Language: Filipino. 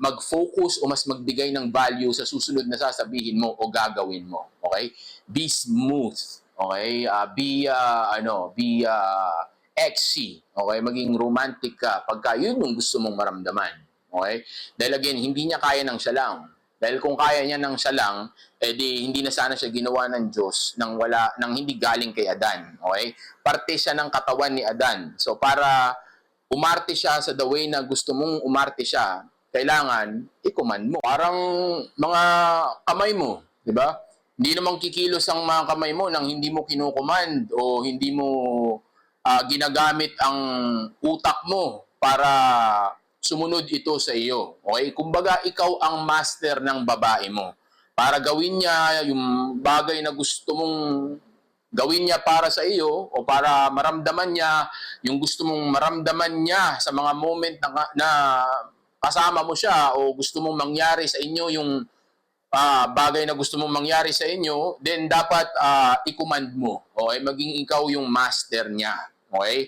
mag-focus o mas magbigay ng value sa susunod na sasabihin mo o gagawin mo. Okay? Be smooth. Okay? Be XC. Okay? Maging romantic ka pagka yun yung gusto mong maramdaman. Okay? Dahil again, hindi niya kaya ng siya lang. Dahil kung kaya niya ng siya lang, edi hindi na sana siya ginawa ng Diyos nang hindi galing kay Adan. Okay? Parte siya ng katawan ni Adan. So para umarte siya sa the way na gusto mong umarte siya, kailangan i-command mo. Parang mga kamay mo, di ba? Hindi naman kikilos ang mga kamay mo nang hindi mo kinukommand o hindi mo ginagamit ang utak mo para sumunod ito sa iyo. Okay? Kumbaga, ikaw ang master ng babae mo. Para gawin niya yung bagay na gusto mong gawin niya para sa iyo o para maramdaman niya yung gusto mong maramdaman niya sa mga moment na kasama mo siya o gusto mong mangyari sa inyo yung bagay na gusto mong mangyari sa inyo, then dapat i-command mo. Okay? Maging ikaw yung master niya. Okay?